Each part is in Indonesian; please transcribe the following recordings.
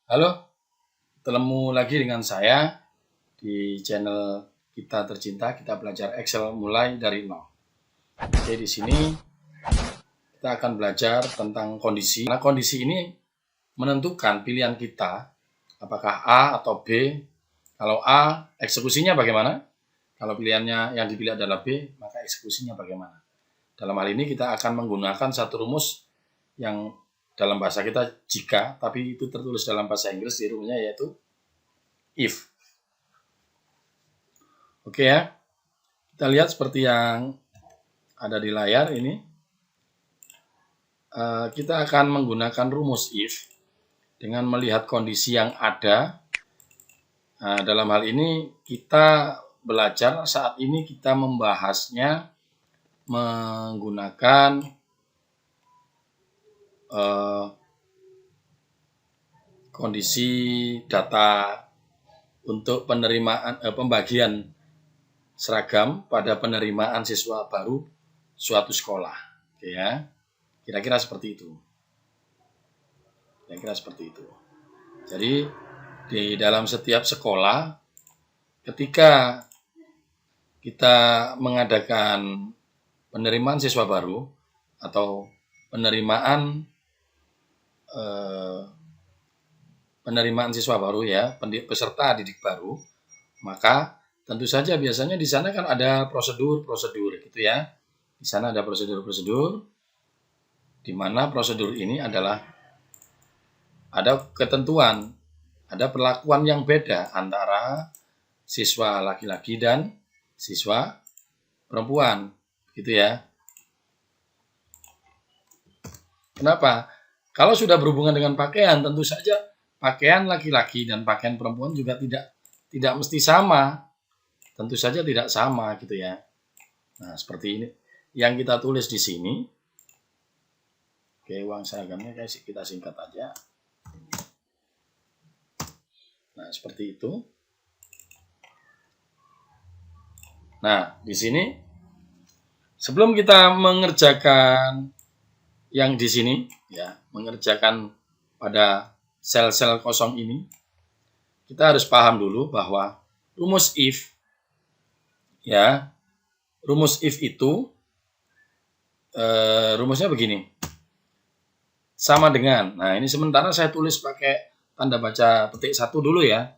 Halo, ketemu lagi dengan saya di channel kita tercinta. Kita belajar Excel mulai dari nol. Oke, di sini kita akan belajar tentang kondisi. Nah, kondisi ini menentukan pilihan kita, apakah A atau B. Kalau A, eksekusinya bagaimana? Kalau pilihannya yang dipilih adalah B, maka eksekusinya bagaimana? Dalam hal ini kita akan menggunakan satu rumus yang dalam bahasa kita jika, tapi itu tertulis dalam bahasa Inggris di rumusnya yaitu if. Oke ya, kita lihat seperti yang ada di layar ini. Kita akan menggunakan rumus if dengan melihat kondisi yang ada. Dalam hal ini kita belajar saat ini kita membahasnya menggunakan kondisi data untuk penerimaan pembagian seragam pada penerimaan siswa baru suatu sekolah. Oke ya. Kira-kira seperti itu. Jadi di dalam setiap sekolah ketika kita mengadakan penerimaan siswa baru atau penerimaan siswa baru ya, peserta didik baru, maka tentu saja biasanya di sana kan ada prosedur-prosedur gitu ya. Di sana ada prosedur-prosedur di mana prosedur ini adalah ada ketentuan, ada perlakuan yang beda antara siswa laki-laki dan siswa perempuan gitu ya. Kenapa? Kalau sudah berhubungan dengan pakaian, tentu saja pakaian laki-laki dan pakaian perempuan juga tidak mesti sama. Tentu saja tidak sama gitu ya. Nah, seperti ini yang kita tulis di sini. Oke, uang seragamnya kita singkat aja. Nah, seperti itu. Nah, di sini sebelum kita mengerjakan yang di sini ya, mengerjakan pada sel-sel kosong ini, kita harus paham dulu bahwa rumus if ya, rumus if itu rumusnya begini. Sama dengan, nah ini sementara saya tulis pakai tanda baca petik 1 dulu ya.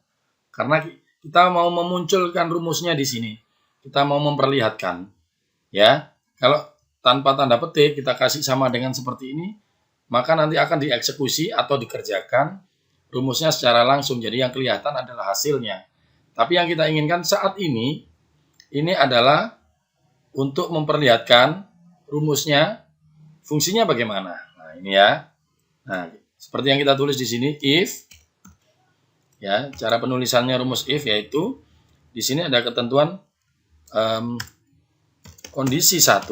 Karena kita mau memunculkan rumusnya di sini. Kita mau memperlihatkan ya. Kalau tanpa tanda petik kita kasih sama dengan seperti ini, maka nanti akan dieksekusi atau dikerjakan rumusnya secara langsung. Jadi yang kelihatan adalah hasilnya. Tapi yang kita inginkan saat ini adalah untuk memperlihatkan rumusnya, fungsinya bagaimana. Nah, ini ya. Nah, seperti yang kita tulis di sini, if ya, cara penulisannya rumus if yaitu di sini ada ketentuan kondisi 1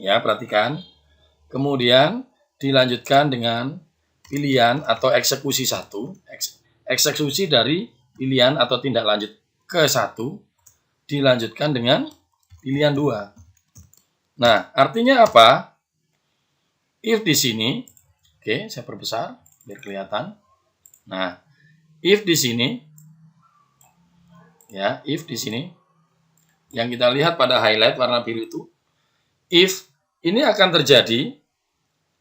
ya, perhatikan. Kemudian dilanjutkan dengan pilihan atau eksekusi 1, eksekusi dari pilihan atau tindak lanjut ke 1 dilanjutkan dengan pilihan 2. Nah, artinya apa? If di sini, oke, saya perbesar biar kelihatan. Nah, if di sini, ya, if di sini, yang kita lihat pada highlight warna biru itu, if ini akan terjadi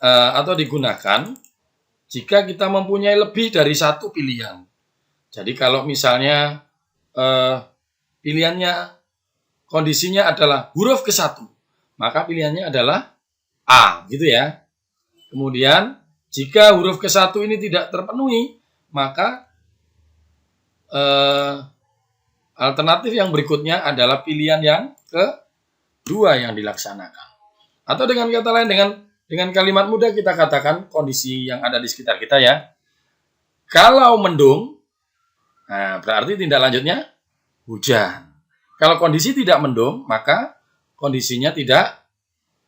atau digunakan jika kita mempunyai lebih dari satu pilihan. Jadi kalau misalnya pilihannya, kondisinya adalah huruf ke-1, maka pilihannya adalah A, gitu ya. Kemudian jika huruf ke-1 ini tidak terpenuhi, maka alternatif yang berikutnya adalah pilihan yang kedua yang dilaksanakan. Atau dengan kata lain, dengan kalimat mudah kita katakan kondisi yang ada di sekitar kita ya. Kalau mendung, nah berarti tindak lanjutnya hujan. Kalau kondisi tidak mendung, maka kondisinya tidak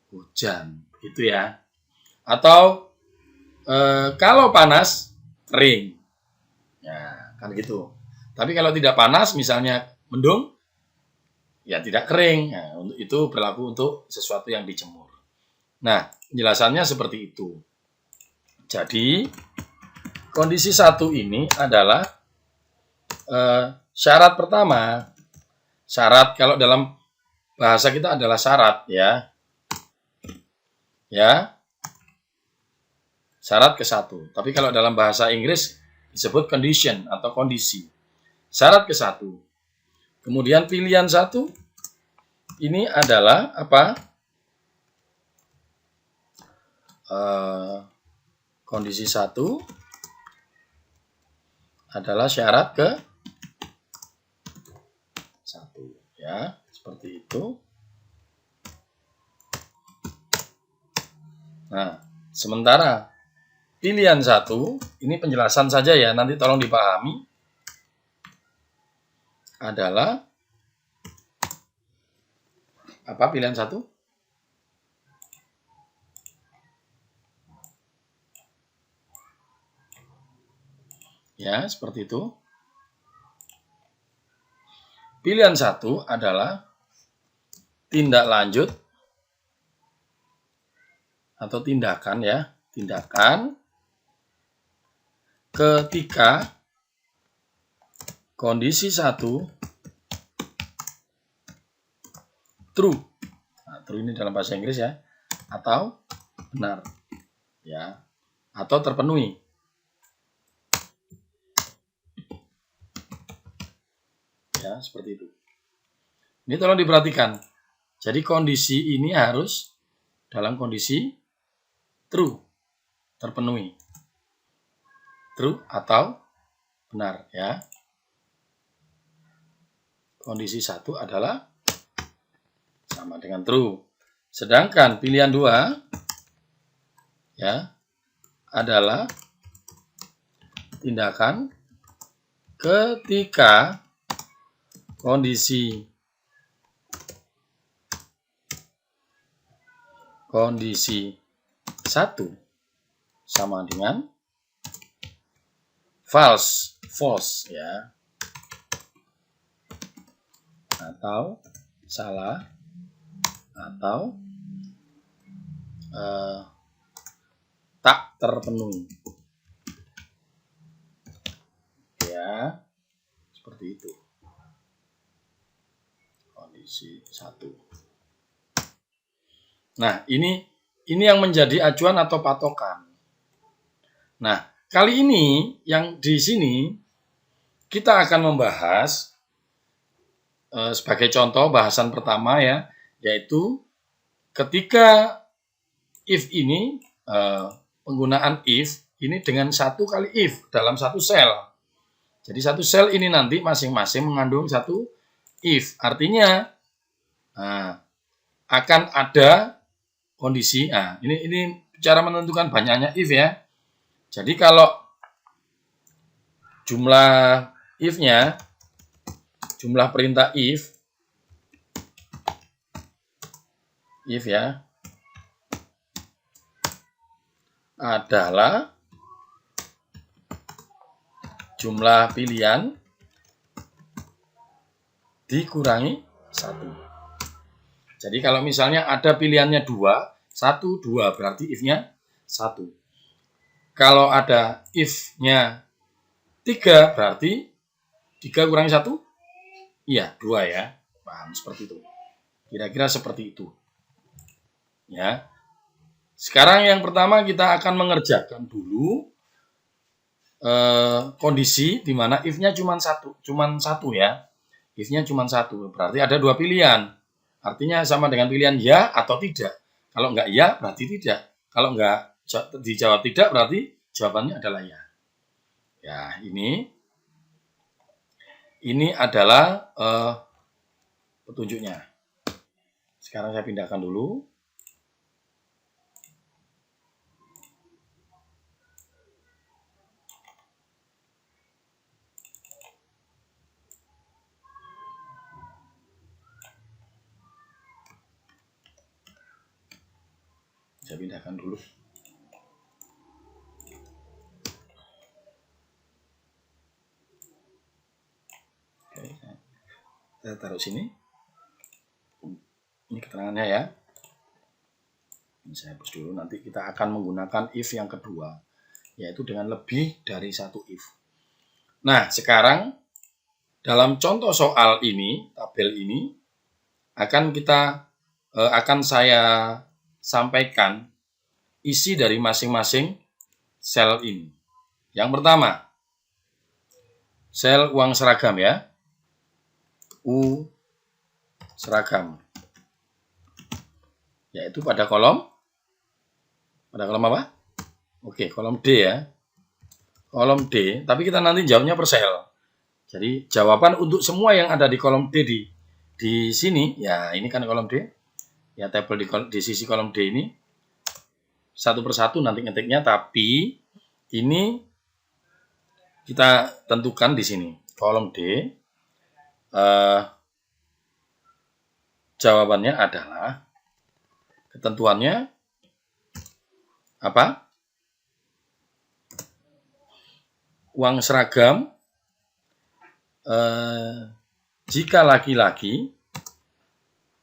hujan. Gitu ya. Atau kalau panas, kering. Ya, kan gitu. Tapi kalau tidak panas, misalnya mendung, ya tidak kering. Nah, itu berlaku untuk sesuatu yang dijemur. Nah, penjelasannya seperti itu. Jadi, kondisi 1 ini adalah syarat pertama. Syarat kalau dalam bahasa kita adalah syarat ya. Ya. Syarat ke-1. Tapi kalau dalam bahasa Inggris disebut condition atau kondisi. Syarat ke-1. Kemudian pilihan 1 ini adalah apa? Kondisi 1 adalah syarat ke-1 ya, seperti itu. Nah, sementara pilihan 1 ini penjelasan saja ya, nanti tolong dipahami, adalah apa pilihan 1? Ya, seperti itu. Pilihan 1 adalah tindak lanjut atau tindakan ya, tindakan ketika kondisi 1 true. Nah, true ini dalam bahasa Inggris ya, atau benar ya, atau terpenuhi. Ya, seperti itu. Ini tolong diperhatikan. Jadi kondisi ini harus dalam kondisi true, terpenuhi. True atau benar ya. Kondisi 1 adalah sama dengan true. Sedangkan pilihan 2 ya adalah tindakan ketika kondisi 1 sama dengan false ya, atau salah, atau tak terpenuhi ya, seperti itu. Kondisi 1. Nah, ini yang menjadi acuan atau patokan. Nah, kali ini yang di sini kita akan membahas sebagai contoh bahasan pertama ya, yaitu ketika if ini penggunaan if ini dengan 1 kali if dalam 1 sel. Jadi 1 sel ini nanti masing-masing mengandung 1 if. Artinya akan ada kondisi. Nah, ini cara menentukan banyaknya if ya. Jadi kalau jumlah if-nya, jumlah perintah if ya, adalah jumlah pilihan dikurangi 1. Jadi kalau misalnya ada pilihannya 2, 1, 2 berarti if-nya 1. Kalau ada if-nya 3 berarti 3 kurangi 1? Iya, 2 ya. Paham seperti itu. Kira-kira seperti itu. Ya. Sekarang yang pertama kita akan mengerjakan dulu kondisi di mana if-nya cuma satu ya. If-nya cuma 1. Berarti ada 2 pilihan. Artinya sama dengan pilihan ya atau tidak. Kalau enggak ya berarti tidak. Kalau enggak dijawab tidak berarti jawabannya adalah ya. Ya, ini adalah petunjuknya. Sekarang saya pindahkan dulu. Saya pindahkan dulu. Oke, saya taruh sini. Ini keterangannya ya. Ini saya hapus dulu. Nanti kita akan menggunakan if yang kedua. yaitu dengan lebih dari satu if. Nah, sekarang dalam contoh soal ini, tabel ini akan saya sampaikan isi dari masing-masing sel ini. Yang pertama, sel uang seragam ya. U seragam. Yaitu pada kolom apa? Oke, kolom D ya. Kolom D, tapi kita nanti jawabnya per sel. Jadi jawaban untuk semua yang ada di kolom D di sini, ya ini kan kolom D. Ya tabel di sisi kolom D ini satu persatu nanti ngetiknya, tapi ini kita tentukan di sini kolom D. Jawabannya adalah ketentuannya apa? Uang seragam jika laki-laki,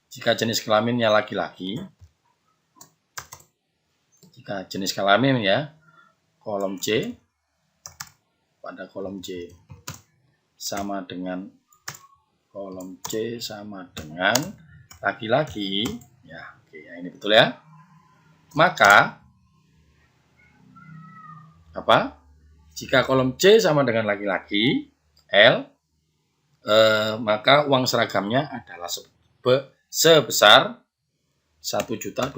jika jenis kelaminnya laki-laki, jika jenis kelamin ya, kolom C pada kolom C sama dengan kolom C sama dengan laki-laki, ya oke, ya ini betul ya. Maka apa? Jika kolom C sama dengan laki-laki, L, maka uang seragamnya adalah sebesar 1.250.000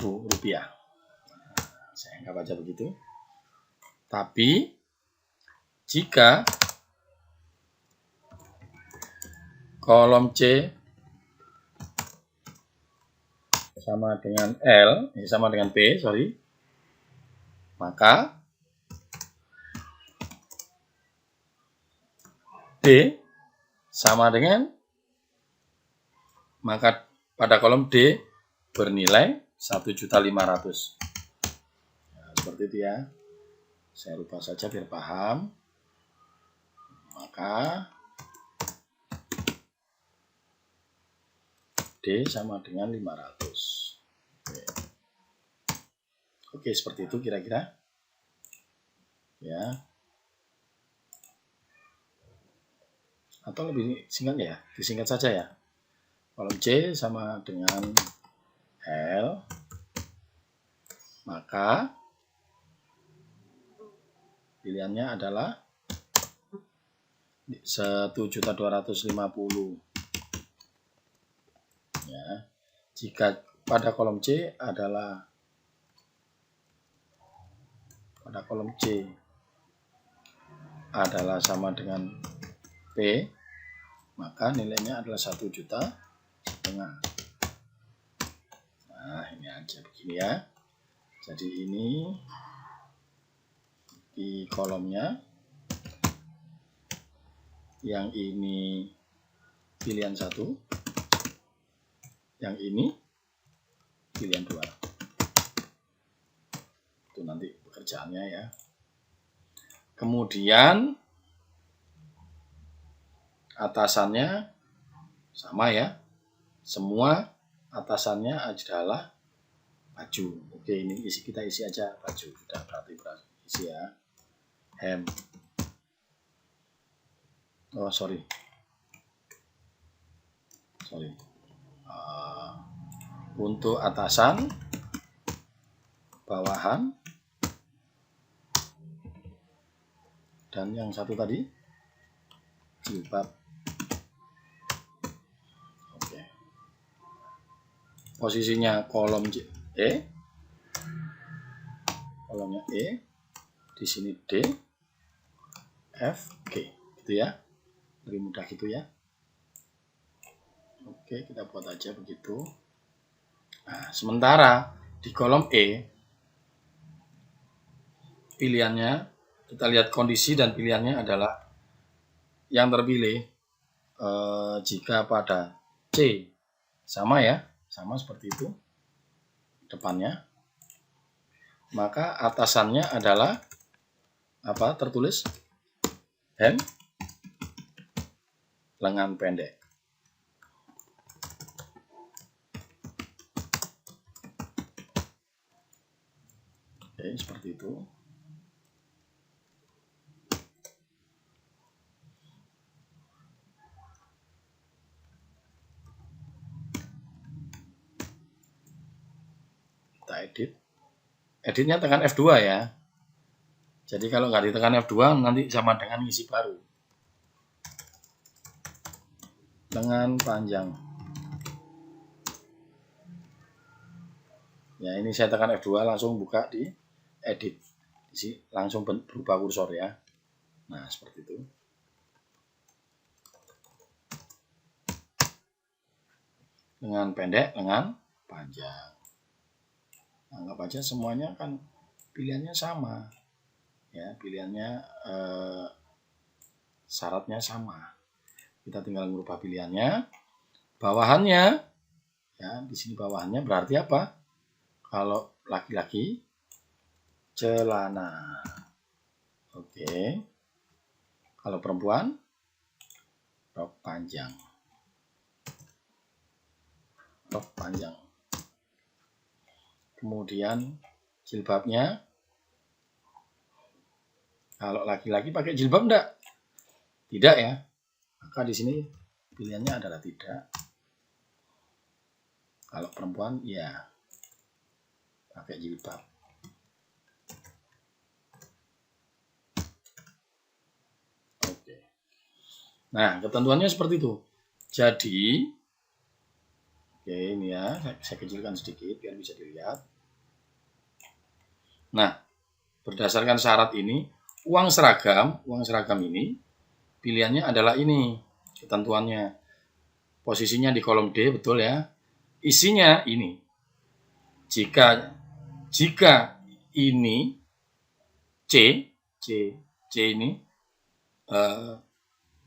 rupiah. Saya nggak baca begitu. Tapi jika kolom C sama dengan L, sama dengan P, maka D sama dengan, maka pada kolom D bernilai 1.500.000. Nah, seperti itu ya. Saya rubah saja biar paham. Maka D sama dengan 500. Oke, seperti itu kira-kira. Ya. Atau lebih singkat ya, disingkat saja ya. Kolom C sama dengan L, maka pilihannya adalah 1.250.000. Ya. Jika pada kolom C adalah sama dengan P, maka nilainya adalah 1,5 juta. Nah, ini aja begini ya. Jadi ini di kolomnya, yang ini pilihan 1, yang ini pilihan 2. Itu nanti pekerjaannya ya. Kemudian atasannya sama ya. Semua atasannya adalah baju. Oke, ini kita isi aja baju. Sudah berarti isi ya. Hem. Oh, sorry. Untuk atasan, bawahan, dan yang satu tadi jilbab. Oke. Posisinya kolom E, kolomnya E, di sini D, F, G, gitu ya. Lebih mudah gitu ya. Oke, kita buat aja begitu. Nah, sementara di kolom E, pilihannya, kita lihat kondisi dan pilihannya adalah yang terpilih jika pada C sama ya, sama seperti itu depannya, maka atasannya adalah apa? Tertulis hem lengan pendek. Oke, seperti itu. Kita edit. Editnya tekan F2 ya. Jadi kalau nggak ditekan F2 nanti sama dengan ngisi baru. Lengan panjang. Ya, ini saya tekan F2 langsung buka di edit. Langsung berubah kursor ya. Nah, seperti itu. Lengan pendek, lengan panjang. Anggap aja semuanya kan pilihannya sama. Ya, pilihannya syaratnya sama. Kita tinggal merubah pilihannya. Bawahannya, ya di sini bawahannya berarti apa? Kalau laki-laki celana. Oke. Kalau perempuan rok panjang. Rok panjang. Kemudian jilbabnya. Kalau laki-laki pakai jilbab enggak? Tidak ya. Maka di sini pilihannya adalah tidak. Kalau perempuan ya pakai jilbab. Oke. Nah, ketentuannya seperti itu. Jadi, oke ini ya, saya kecilkan sedikit biar bisa dilihat. Nah, berdasarkan syarat ini, uang seragam ini pilihannya adalah ini, ketentuannya. Posisinya di kolom D, betul ya. Isinya ini. Jika ini C ini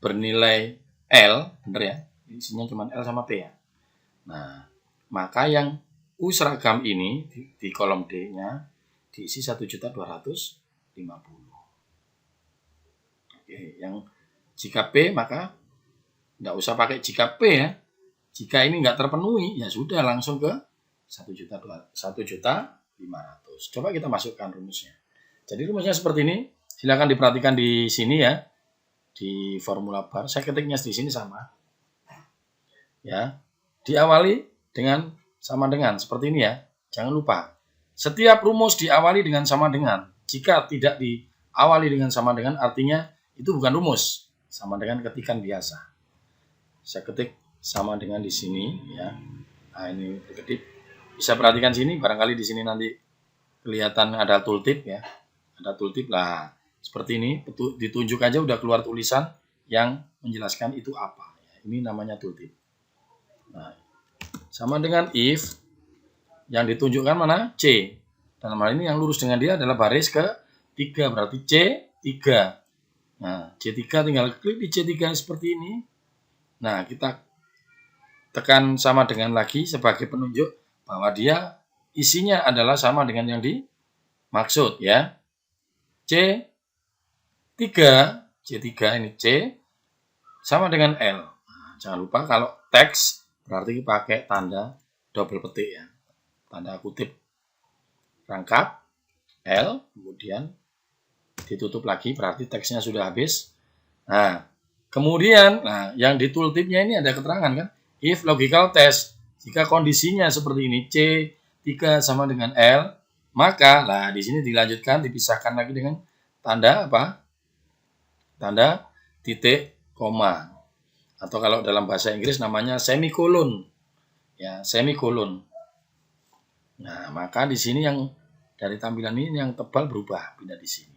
bernilai L, bener ya. Isinya cuma L sama P ya. Nah, maka yang U seragam ini di kolom D-nya diisi 1.250.000. Oke, yang jika P maka enggak usah pakai jika P ya. Jika ini enggak terpenuhi ya sudah langsung ke 1.500.000. Coba kita masukkan rumusnya. Jadi rumusnya seperti ini. Silakan diperhatikan di sini ya. Di formula bar saya ketiknya di sini sama. Ya. Diawali dengan sama dengan seperti ini ya. Jangan lupa. Setiap rumus diawali dengan sama dengan. Jika tidak diawali dengan sama dengan artinya itu bukan rumus. Sama dengan ketikan biasa. Saya ketik sama dengan di sini ya. Nah, ini berkedip. Bisa perhatikan sini, barangkali di sini nanti kelihatan ada tooltip ya. Ada tooltip lah. Seperti ini, ditunjuk aja udah keluar tulisan yang menjelaskan itu apa. Ini namanya tooltip. Nah, sama dengan if yang ditunjukkan mana? C. Dalam hal ini yang lurus dengan dia adalah baris ke-3, berarti C3. Nah, C3 tinggal klik di C3 seperti ini. Nah, kita tekan sama dengan lagi sebagai penunjuk bahwa dia isinya adalah sama dengan yang dimaksud ya. C3 ini C sama dengan L. Nah, jangan lupa kalau teks berarti pakai tanda double petik ya. Tanda kutip rangkap L, kemudian ditutup lagi berarti teksnya sudah habis. Nah, kemudian yang di tooltipnya ini ada keterangan kan? If logical test, jika kondisinya seperti ini C3 sama dengan L, maka di sini dilanjutkan dipisahkan lagi dengan tanda apa? Tanda titik koma. Atau kalau dalam bahasa Inggris namanya semikolon. Ya, semikolon. Nah, maka di sini yang dari tampilan ini yang tebal berubah pindah di sini.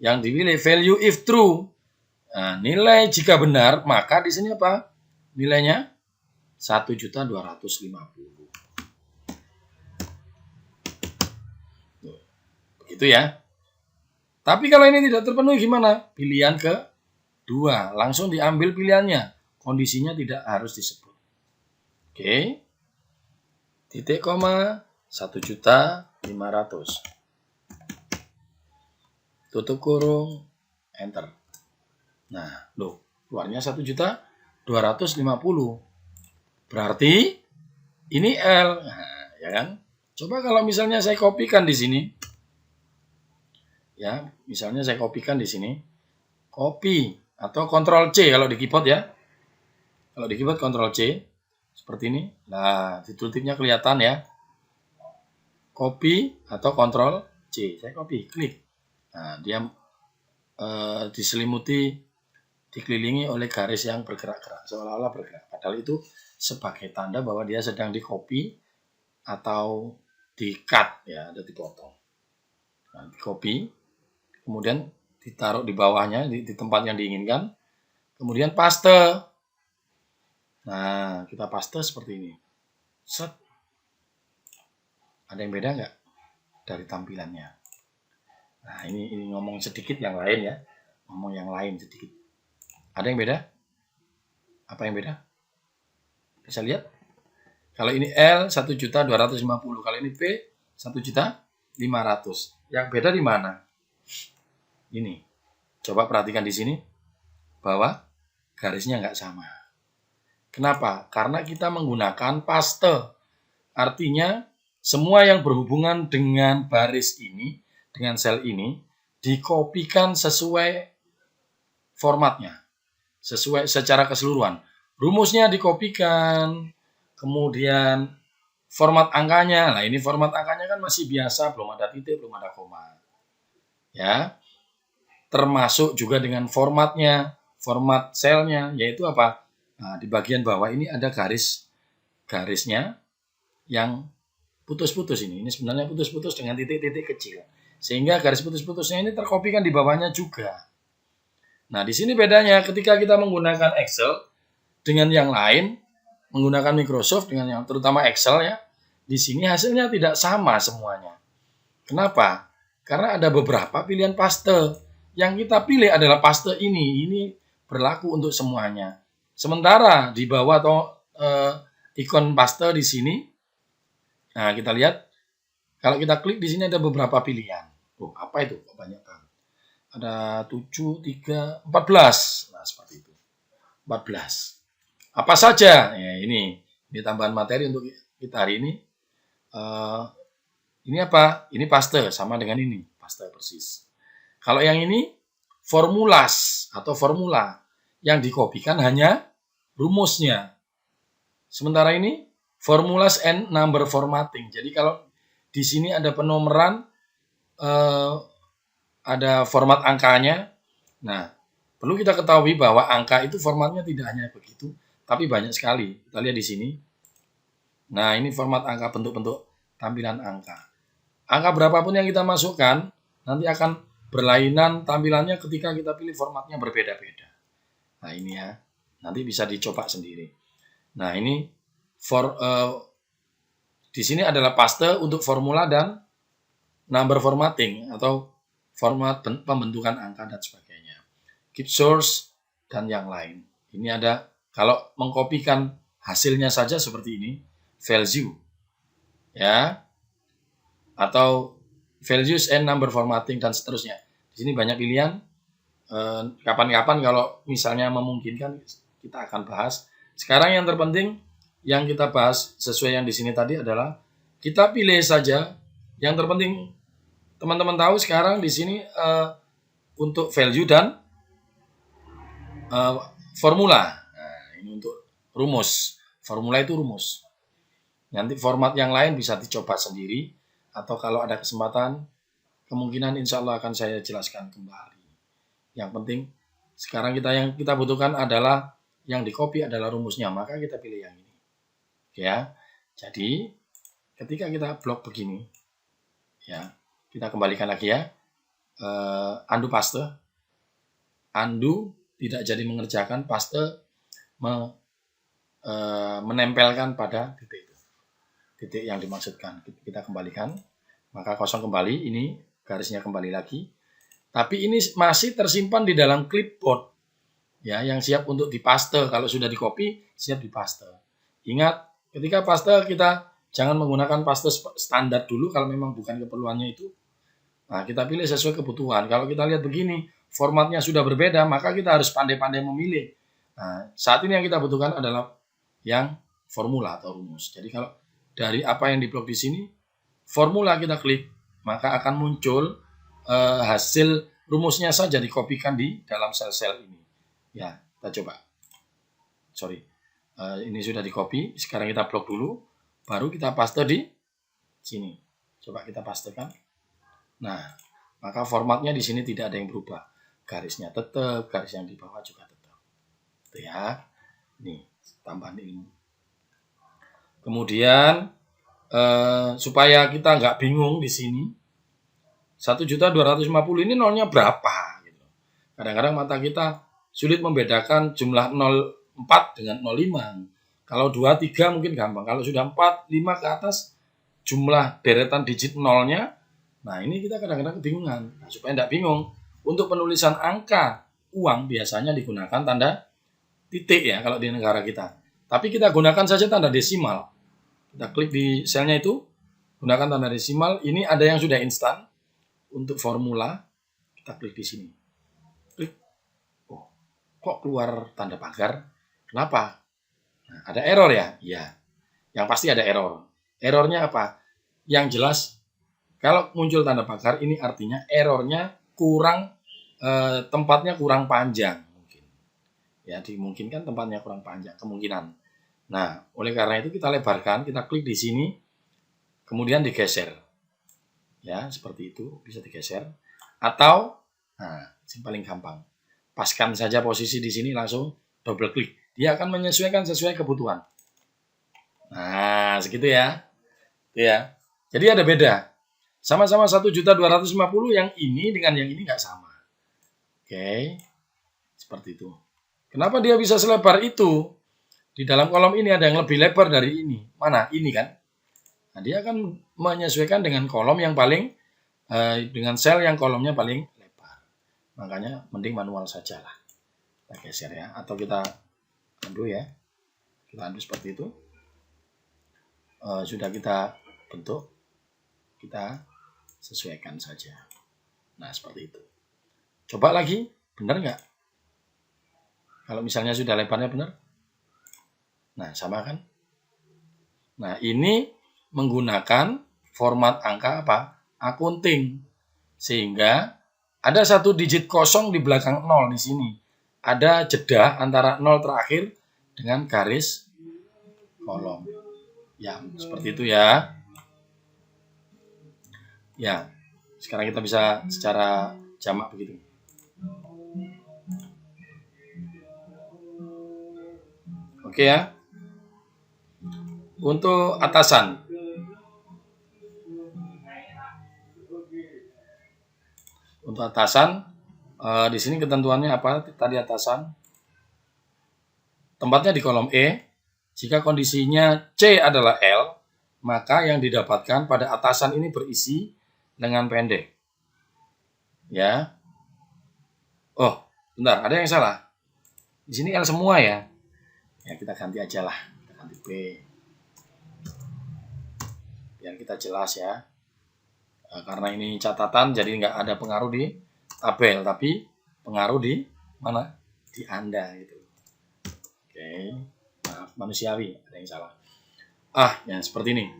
Yang dipilih value if true. Nah, nilai jika benar, maka di sini apa? Nilainya 1.250.000. Begitu ya. Tapi kalau ini tidak terpenuhi gimana? Pilihan kedua, langsung diambil pilihannya. Kondisinya tidak harus disebut. Oke. Titik koma 1.500.000. Tutup kurung, enter. Nah, keluarnya 1.250.000. Berarti ini L. Nah, ya kan? Coba kalau misalnya saya kopikan di sini. Ya, misalnya saya kopikan di sini. Copy atau Ctrl C kalau di keyboard ya. Kalau di keyboard Ctrl C seperti ini. Nah, titik-titiknya kelihatan ya. Copy atau Ctrl C. Saya copy, klik. Nah, dia diselimuti, dikelilingi oleh garis yang bergerak-gerak, seolah-olah bergerak. Padahal itu sebagai tanda bahwa dia sedang di copy atau di cut ya, ada dipotong. Nah, di copy, kemudian ditaruh di bawahnya di tempat yang diinginkan, kemudian paste. Nah, kita paste seperti ini. Set. Ada yang beda nggak dari tampilannya? Nah, ini ngomong sedikit yang lain ya. Ngomong yang lain sedikit. Ada yang beda? Apa yang beda? Bisa lihat? Kalau ini L 1.250.000, kalau ini P 1.500.000. Yang beda di mana? Ini. Coba perhatikan di sini bahwa garisnya nggak sama. Kenapa? Karena kita menggunakan paste. Artinya semua yang berhubungan dengan baris ini, dengan sel ini, dikopikan sesuai formatnya, sesuai secara keseluruhan. Rumusnya dikopikan, kemudian format angkanya. Nah, ini format angkanya kan masih biasa, belum ada titik, belum ada koma. Ya. Termasuk juga dengan formatnya, format selnya, yaitu apa? Nah, di bagian bawah ini ada garisnya yang putus-putus ini. Ini sebenarnya putus-putus dengan titik-titik kecil. Sehingga garis putus-putusnya ini terkopikan di bawahnya juga. Nah, di sini bedanya ketika kita menggunakan Excel dengan yang lain, menggunakan Microsoft dengan yang terutama Excel ya, di sini hasilnya tidak sama semuanya. Kenapa? Karena ada beberapa pilihan paste. Yang kita pilih adalah paste ini. Ini berlaku untuk semuanya. Sementara di bawah atau ikon paste di sini, nah kita lihat, kalau kita klik di sini ada beberapa pilihan. Oh, apa itu? Kok banyak banget. Ada 7, 3, 14. Nah, seperti itu. 14. Apa saja? Ya, ini tambahan materi untuk kita hari ini. Ini apa? Ini paste, sama dengan ini. Paste persis. Kalau yang ini, formulas atau formula. Yang dikopikan hanya rumusnya. Sementara ini, formulas and number formatting. Jadi kalau di sini ada penomoran, ada format angkanya. Nah, perlu kita ketahui bahwa angka itu formatnya tidak hanya begitu, tapi banyak sekali. Kita lihat di sini. Nah, ini format angka, bentuk-bentuk tampilan angka. Angka berapapun yang kita masukkan, nanti akan berlainan tampilannya ketika kita pilih formatnya berbeda-beda. Nah, ini ya. Nanti bisa dicoba sendiri. Nah, ini di sini adalah paste untuk formula dan number formatting atau format pembentukan angka dan sebagainya. Keep source dan yang lain. Ini ada, kalau mengkopikan hasilnya saja seperti ini, value ya, atau values and number formatting dan seterusnya. Di sini banyak pilihan. Kapan-kapan kalau misalnya memungkinkan kita akan bahas. Sekarang yang terpenting yang kita bahas sesuai yang di sini tadi adalah kita pilih saja. Yang terpenting teman-teman tahu sekarang di sini untuk value dan formula. Nah, ini untuk rumus. Formula itu rumus. Nanti format yang lain bisa dicoba sendiri atau kalau ada kesempatan kemungkinan insya Allah akan saya jelaskan kembali. Yang penting sekarang yang kita butuhkan adalah yang di-copy adalah rumusnya, maka kita pilih yang ini. Ya. Jadi ketika kita blok begini ya, kita kembalikan lagi ya. Undo paste. Undo tidak jadi mengerjakan, paste menempelkan pada titik itu. Titik yang dimaksudkan. Kita kembalikan, maka kosong kembali, ini garisnya kembali lagi. Tapi ini masih tersimpan di dalam clipboard ya, yang siap untuk dipaste. Kalau sudah di-copy, siap dipaste. Ingat, ketika paste kita jangan menggunakan paste standar dulu kalau memang bukan keperluannya itu. Nah, kita pilih sesuai kebutuhan. Kalau kita lihat begini, formatnya sudah berbeda, maka kita harus pandai-pandai memilih. Nah, saat ini yang kita butuhkan adalah yang formula atau rumus. Jadi kalau dari apa yang diblok di sini, formula kita klik, maka akan muncul hasil rumusnya saja dikopikan di dalam sel-sel ini. Ya, kita coba. Sorry, ini sudah dikopi. Sekarang kita blok dulu, baru kita paste di sini. Coba kita pastekan. Nah, maka formatnya di sini tidak ada yang berubah. Garisnya tetap, garis yang di bawah juga tetap. Itu ya. Nih, tambahan ilmu. Kemudian supaya kita nggak bingung di sini, 1.250.000 ini nolnya berapa? Gitu. Kadang-kadang mata kita sulit membedakan jumlah 04 dengan 05. Kalau 2, 3 mungkin gampang. Kalau sudah 4, 5 ke atas jumlah deretan digit nolnya, nah ini kita kadang-kadang kebingungan. Nah, supaya tidak bingung, untuk penulisan angka uang biasanya digunakan tanda titik ya kalau di negara kita. Tapi kita gunakan saja tanda desimal. Kita klik di selnya itu, gunakan tanda desimal. Ini ada yang sudah instan untuk formula. Kita klik di sini. Klik. Oh, kok keluar tanda pagar? Kenapa? Nah, ada error ya? Iya. Yang pasti ada error. Errornya apa? Yang jelas, kalau muncul tanda pagar, ini artinya errornya kurang, tempatnya kurang panjang. Mungkin. Ya, dimungkinkan tempatnya kurang panjang. Kemungkinan. Nah, oleh karena itu kita lebarkan, kita klik di sini, kemudian digeser. Ya, seperti itu, bisa digeser. Atau, nah, yang paling gampang, paskan saja posisi di sini, langsung double klik. Dia akan menyesuaikan sesuai kebutuhan. Nah, segitu ya. Itu ya. Jadi ada beda. Sama-sama 1.250.000, yang ini dengan yang ini nggak sama. Oke, seperti itu. Kenapa dia bisa selebar itu? Di dalam kolom ini ada yang lebih lebar dari ini. Mana? Ini kan. Nah, dia akan menyesuaikan dengan kolom yang paling, dengan sel yang kolomnya paling lebar. Makanya mending manual saja lah. Kita geser ya. Atau kita undo ya. Kita undo seperti itu. Sudah kita bentuk. Kita sesuaikan saja. Nah, seperti itu. Coba lagi. Benar nggak? Kalau misalnya sudah lebarnya benar. Nah, sama kan? Nah, ini menggunakan format angka apa? Akunting. Sehingga ada satu digit kosong di belakang 0 di sini. Ada jeda antara 0 terakhir dengan garis kolom. Ya, seperti itu ya. Ya, sekarang kita bisa secara jamak begitu. Oke ya. Untuk atasan. Untuk atasan, di sini ketentuannya apa? Tadi atasan. Tempatnya di kolom E. Jika kondisinya C adalah L, maka yang didapatkan pada atasan ini berisi lengan pendek. Ya. Oh, bentar, ada yang salah. Di sini L semua ya. Ya, kita ganti aja lah. Kita ganti B. Biar kita jelas ya. Karena ini catatan, jadi nggak ada pengaruh di tabel, tapi pengaruh di mana? Di Anda gitu. Oke, maaf, manusiawi, ada yang salah. Ya seperti ini.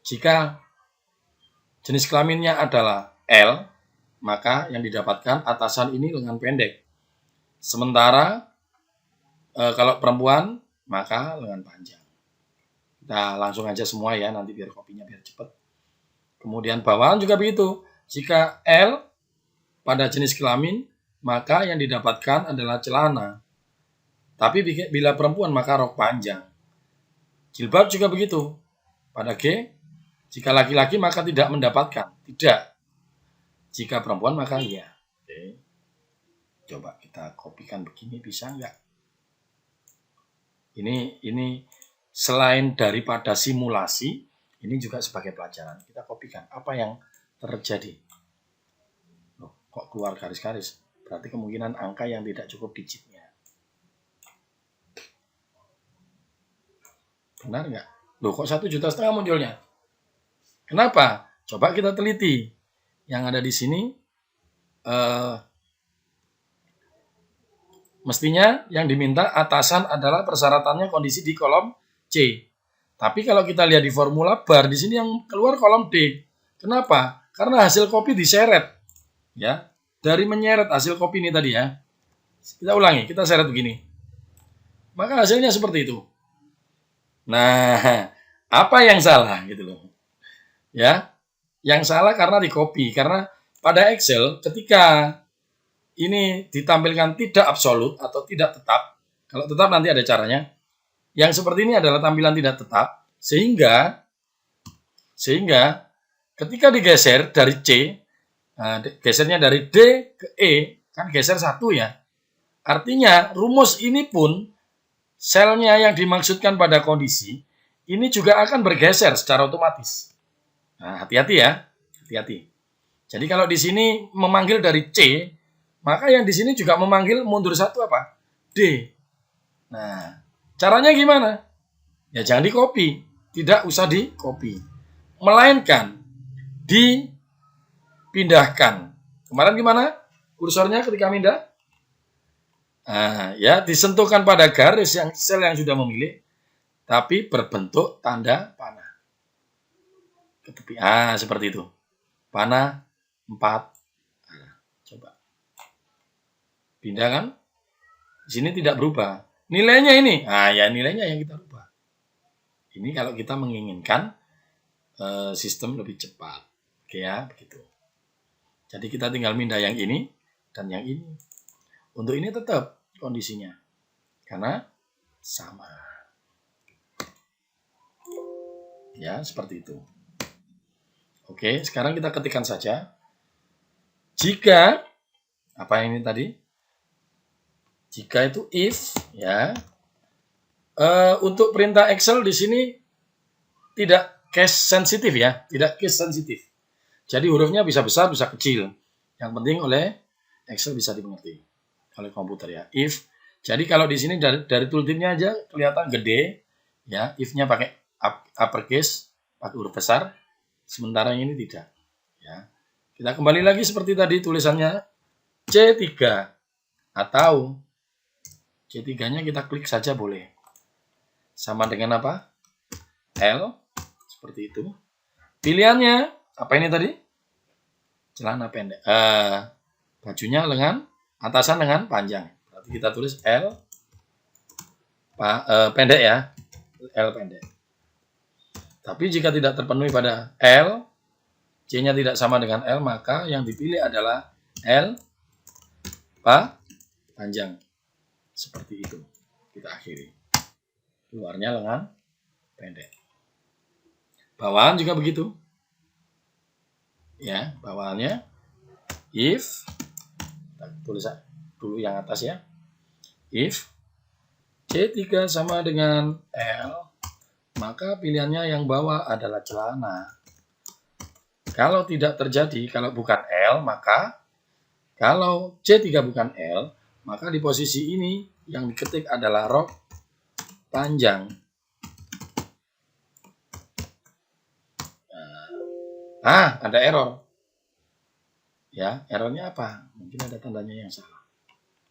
Jika jenis kelaminnya adalah L, maka yang didapatkan atasan ini lengan pendek. Sementara kalau perempuan, maka lengan panjang. Kita langsung aja semua ya, nanti biar kopinya biar cepat. Kemudian bawahan juga begitu. Jika L pada jenis kelamin, maka yang didapatkan adalah celana. Tapi bila perempuan, maka rok panjang. Jilbab juga begitu. Pada G, jika laki-laki maka tidak mendapatkan. Tidak. Jika perempuan maka iya. Oke. Coba kita kopikan begini, bisa nggak? Ini selain daripada simulasi, ini juga sebagai pelajaran. Kita kopikan apa yang terjadi. Loh, kok keluar garis-garis? Berarti kemungkinan angka yang tidak cukup digitnya. Benar nggak? Loh, kok 1,5 juta munculnya? Kenapa? Coba kita teliti. Yang ada di sini, mestinya yang diminta atasan adalah persyaratannya kondisi di kolom C. Tapi kalau kita lihat di formula bar, di sini yang keluar kolom D. Kenapa? Karena hasil kopi diseret. Ya, dari menyeret hasil kopi ini tadi ya. Kita ulangi, kita seret begini. Maka hasilnya seperti itu. Nah, apa yang salah gitu loh. Ya, yang salah karena di copy. Karena pada Excel ketika ini ditampilkan tidak absolut atau tidak tetap. Kalau tetap nanti ada caranya. Yang seperti ini adalah tampilan tidak tetap. Sehingga ketika digeser dari C, gesernya dari D ke E, kan geser satu ya. Artinya rumus ini pun selnya yang dimaksudkan pada kondisi ini juga akan bergeser secara otomatis. Nah, hati-hati ya, hati-hati. Jadi kalau di sini memanggil dari C, maka yang di sini juga memanggil mundur satu apa? D. Nah, caranya gimana? Ya jangan di copy, tidak usah di copy, melainkan dipindahkan. Kemarin gimana? Kursornya ketika pindah? Nah, ya disentuhkan pada garis yang sel yang sudah memilih, tapi berbentuk tanda panah. Ke tepi. Seperti itu. Panah 4. Coba. Pindah kan? Di sini tidak berubah. Nilainya ini. Ya nilainya yang kita rubah. Ini kalau kita menginginkan sistem lebih cepat. Oke ya, begitu. Jadi kita tinggal pindah yang ini dan yang ini. Untuk ini tetap kondisinya. Karena sama. Ya, seperti itu. Oke, sekarang kita ketikkan saja. Jika, apa ini tadi? Jika itu if, ya. Untuk perintah Excel di sini tidak case sensitif ya, tidak case sensitif. Jadi hurufnya bisa besar, bisa kecil. Yang penting oleh Excel bisa dimengerti oleh komputer ya. If, jadi kalau di sini dari tooltipnya aja kelihatan gede, ya. If-nya pakai uppercase, pakai huruf besar. Sementara ini tidak. Ya. Kita kembali lagi seperti tadi tulisannya C3 atau C3-nya kita klik saja boleh. Sama dengan apa? L seperti itu. Pilihannya apa ini tadi? Celana pendek. Bajunya lengan atasan lengan panjang. Berarti kita tulis L pendek ya. L pendek. Tapi jika tidak terpenuhi pada L, C-nya tidak sama dengan L, maka yang dipilih adalah L panjang. Seperti itu. Kita akhiri. Luarnya lengan pendek. Bawahan juga begitu. Ya, bawahannya if, kita tulis dulu yang atas ya. If C3 sama dengan L, maka pilihannya yang bawah adalah celana. Kalau tidak terjadi, kalau bukan L, maka kalau C3 bukan L, maka di posisi ini yang diketik adalah rok panjang. Ada error. Ya, errornya apa? Mungkin ada tandanya yang salah.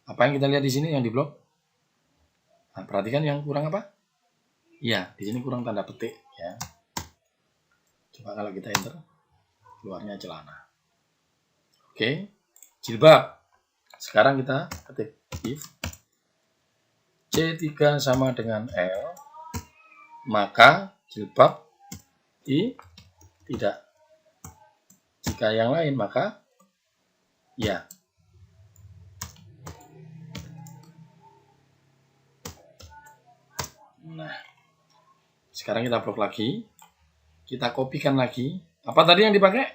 Apa yang kita lihat di sini yang diblok? Perhatikan yang kurang apa? Iya, di sini kurang tanda petik ya. Coba kalau kita enter, keluarnya celana. Oke, jilbab. Sekarang kita ketik if C3 sama dengan L, maka jilbab tidak. Jika yang lain maka ya. Nah, sekarang kita blok lagi. Kita kopikan lagi. Apa tadi yang dipakai?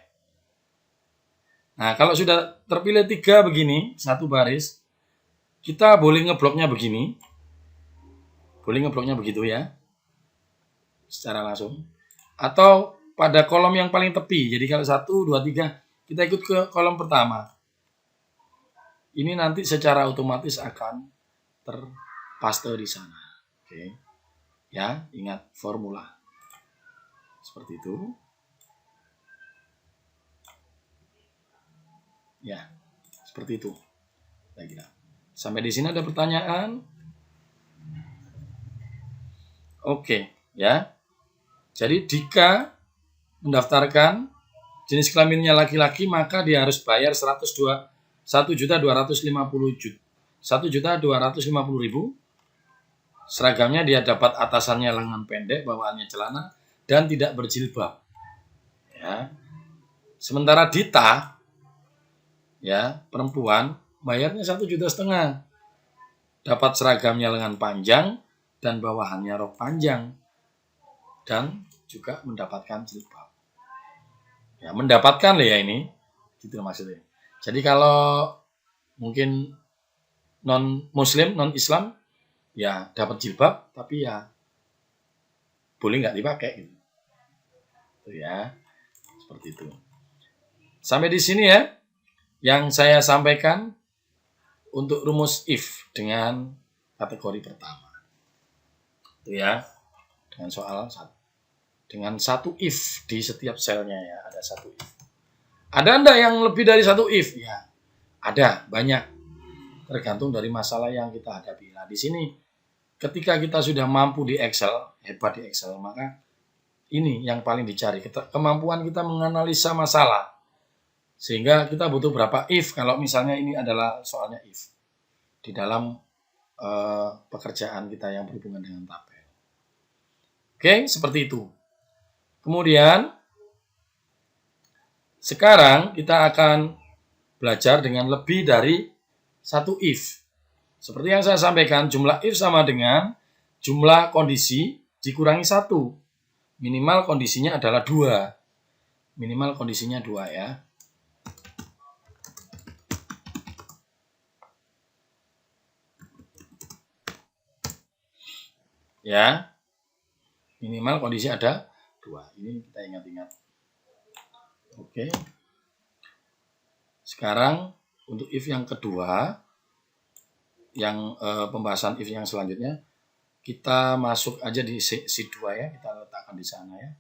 Nah, kalau sudah terpilih 3 begini, satu baris, kita boleh ngebloknya begini. Boleh ngebloknya begitu ya. Secara langsung. Atau pada kolom yang paling tepi. Jadi kalau 1, 2, 3, kita ikut ke kolom pertama. Ini nanti secara otomatis akan terpaste di sana. Oke. Ya, ingat formula. Seperti itu. Ya, seperti itu. Sampai di sini ada pertanyaan? Oke, ya. Jadi jika mendaftarkan jenis kelaminnya laki-laki, maka dia harus bayar 1.250.000. Seragamnya dia dapat atasannya lengan pendek, bawaannya celana, dan tidak berjilbab. Ya. Sementara Dita, ya, perempuan, bayarnya 1,5 juta. Dapat seragamnya lengan panjang dan bawahannya rok panjang, dan juga mendapatkan jilbab. Ya, mendapatkan lah ya ini, gitu maksudnya. Jadi kalau mungkin non Muslim, non Islam, ya dapat jilbab, tapi ya boleh nggak dipakai gitu. Ya, seperti itu. Sampai di sini ya, yang saya sampaikan untuk rumus if dengan kategori pertama. Itu ya, dengan soal dengan satu if di setiap selnya ya, ada satu if. Ada enggak yang lebih dari satu if? Ya, ada, banyak. Tergantung dari masalah yang kita hadapi. Nah, di sini ketika kita sudah mampu di Excel, hebat di Excel, maka ini yang paling dicari, kemampuan kita menganalisa masalah. Sehingga kita butuh berapa if, kalau misalnya ini adalah soalnya if di dalam pekerjaan kita yang berhubungan dengan tabel. Oke, seperti itu. Kemudian sekarang kita akan belajar dengan lebih dari satu if. Seperti yang saya sampaikan, jumlah if sama dengan jumlah kondisi dikurangi 1. Minimal kondisinya adalah 2. Minimal kondisinya 2 ya. Ya. Minimal kondisi ada 2. Ini kita ingat-ingat. Oke. Sekarang untuk if yang kedua, yang pembahasan if yang selanjutnya, kita masuk aja di sheet 2 ya, kita letakkan di sana ya.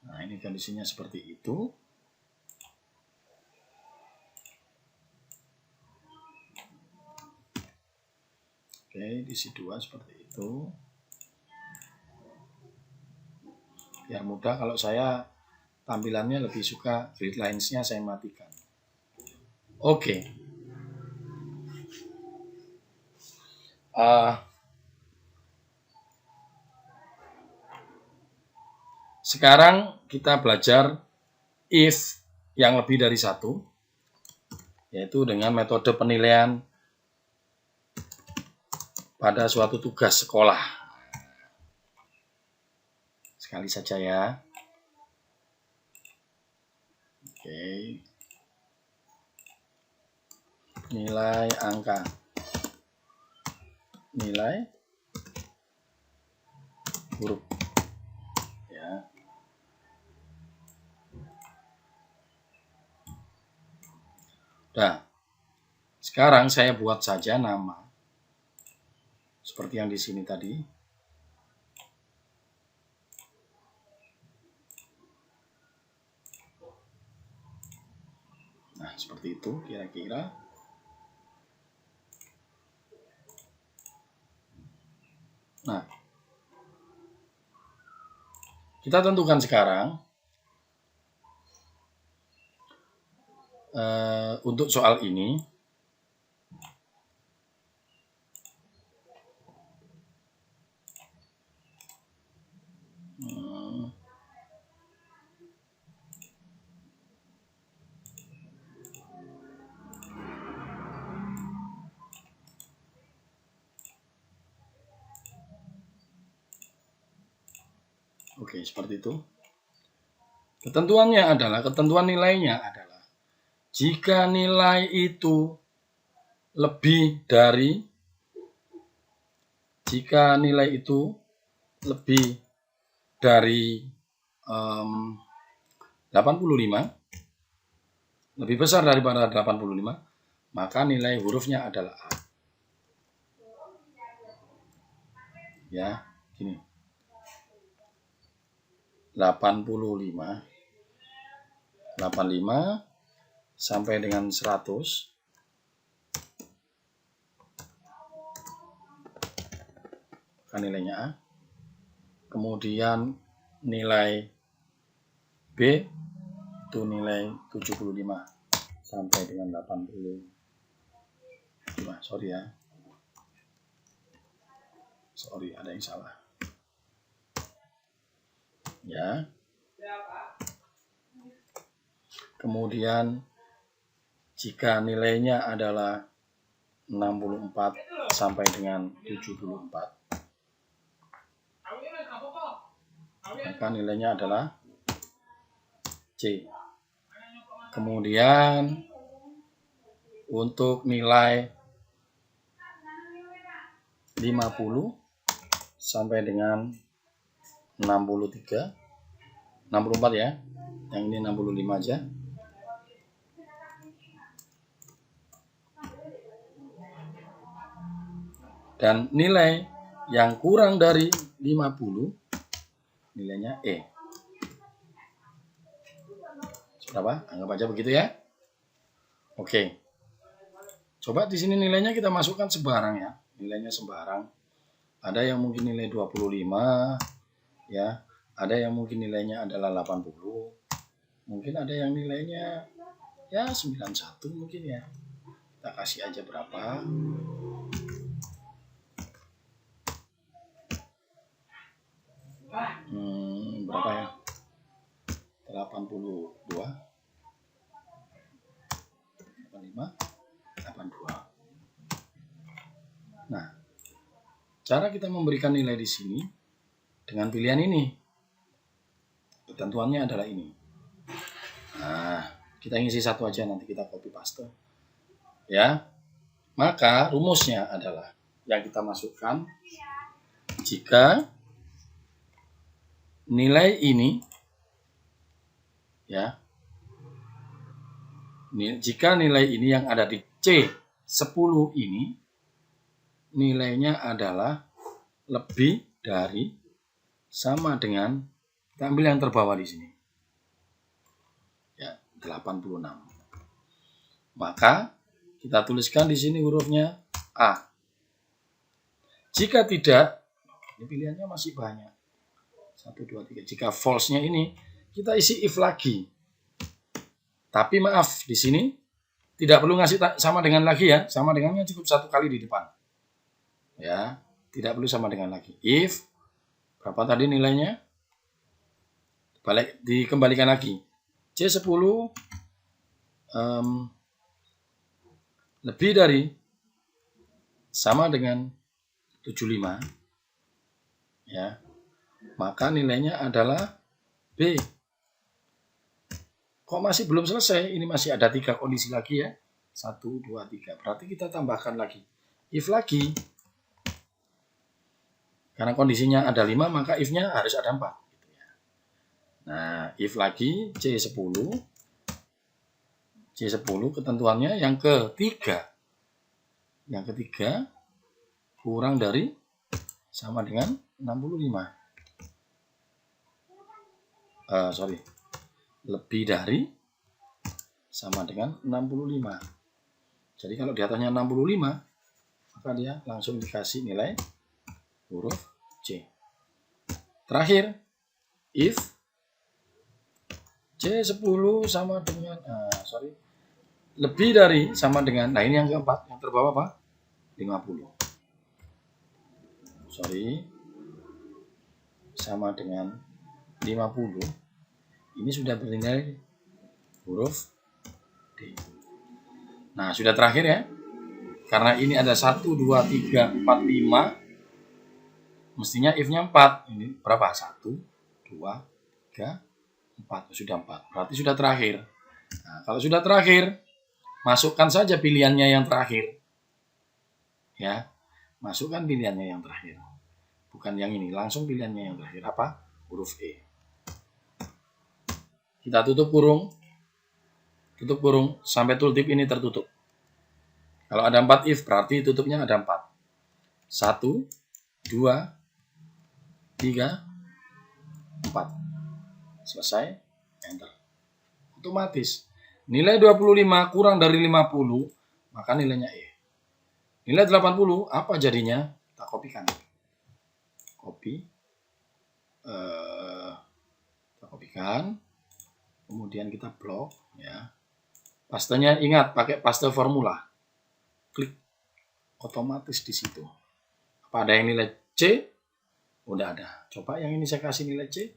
Nah, ini kondisinya seperti itu. Oke, di sheet 2 seperti itu. Biar mudah, kalau saya tampilannya lebih suka grid lines-nya saya matikan. Oke. Sekarang kita belajar if yang lebih dari 1, yaitu dengan metode penilaian pada suatu tugas sekolah. Sekali saja ya. Oke. Nilai angka. Nilai huruf. Ya. Nah, sekarang saya buat saja nama. Seperti yang di sini tadi. Nah, seperti itu kira-kira. Nah, kita tentukan sekarang untuk soal ini oke, seperti itu. Ketentuan nilainya adalah jika nilai itu lebih dari 85, lebih besar daripada 85, maka nilai hurufnya adalah A. Ya, gini. 85 sampai dengan 100 kan nilainya A. Kemudian nilai B itu nilai 75 sampai dengan 85. Sorry ada yang salah ya. Kemudian jika nilainya adalah 64 sampai dengan 74, maka nilainya adalah C. Kemudian untuk nilai 50 sampai dengan 64 ya, yang ini 65 aja. Dan nilai yang kurang dari 50 nilainya E. Berapa? Anggap aja begitu ya. Oke. Coba di sini nilainya kita masukkan sembarang ya. Nilainya sembarang. Ada yang mungkin nilai 25 ya. Ada yang mungkin nilainya adalah 80. Mungkin ada yang nilainya ya 91 mungkin ya. Kita kasih aja berapa. Berapa ya? 82, 85, 82. Nah, cara kita memberikan nilai di sini dengan pilihan ini. Ketentuannya adalah ini. Nah, kita ngisi satu aja, nanti kita copy paste. Ya. Maka rumusnya adalah yang kita masukkan jika nilai ini ya. Jika nilai ini yang ada di C10 ini nilainya adalah lebih dari sama dengan, kita ambil yang terbawah di sini. Ya, 86. Maka kita tuliskan di sini hurufnya A. Jika tidak, ini pilihannya masih banyak. 1, 2, 3. Jika false-nya ini, kita isi if lagi. Tapi maaf, di sini tidak perlu ngasih sama dengan lagi ya. Sama dengannya cukup satu kali di depan. Ya, tidak perlu sama dengan lagi. If, berapa tadi nilainya? Dikembalikan lagi. C10 lebih dari sama dengan 75. Ya. Maka nilainya adalah B. Kok masih belum selesai? Ini masih ada 3 kondisi lagi ya. 1, 2, 3. Berarti kita tambahkan lagi. If lagi. Karena kondisinya ada 5, maka if-nya harus ada 4. Gitu ya. Nah, if lagi C10. C10 ketentuannya yang ketiga. Yang ketiga kurang dari sama dengan 65. Lebih dari sama dengan 65. Jadi kalau di atasnya 65, maka dia langsung dikasih nilai huruf C. Terakhir, if C10 sama dengan lebih dari sama dengan, nah ini yang keempat, yang terbawah apa? 50. Sama dengan 50. Ini sudah bernilai huruf D. Nah, sudah terakhir ya. Karena ini ada 1, 2, 3, 4, 5. Mestinya if-nya 4. Ini berapa? 1, 2, 3, 4. Sudah 4. Berarti sudah terakhir. Nah, kalau sudah terakhir, masukkan saja pilihannya yang terakhir. Ya. Masukkan pilihannya yang terakhir. Bukan yang ini. Langsung pilihannya yang terakhir. Apa? Huruf E. Kita tutup kurung. Tutup kurung sampai tooltip ini tertutup. Kalau ada 4 if, berarti tutupnya ada 4. 1, 2, 3, 4. Selesai. Enter. Otomatis. Nilai 25 kurang dari 50, maka nilainya E. Nilai 80, apa jadinya? Kita kopikan. Copy. kita kopikan, kemudian kita blok ya. Pastenya ingat pakai paste formula. Klik otomatis di situ. Apa ada yang nilai C? Udah ada. Coba yang ini saya kasih nilai C.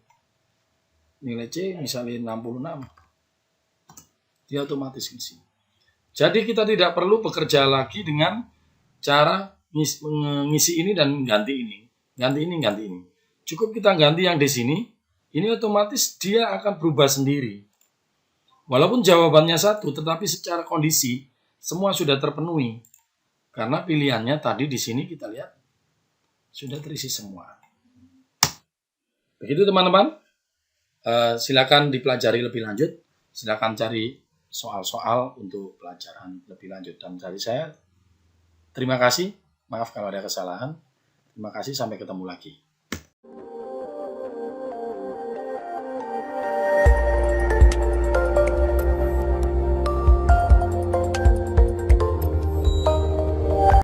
Nilai C misalnya 66. Dia otomatis ngisi. Jadi kita tidak perlu bekerja lagi dengan cara mengisi ini dan ganti ini. Ganti ini, ganti ini. Cukup kita ganti yang di sini. Ini otomatis dia akan berubah sendiri. Walaupun jawabannya satu, tetapi secara kondisi semua sudah terpenuhi. Karena pilihannya tadi di sini kita lihat sudah terisi semua. Begitu teman-teman. Silakan dipelajari lebih lanjut. Silakan cari soal-soal untuk pelajaran lebih lanjut. Dan dari saya, terima kasih. Maaf kalau ada kesalahan. Terima kasih, sampai ketemu lagi.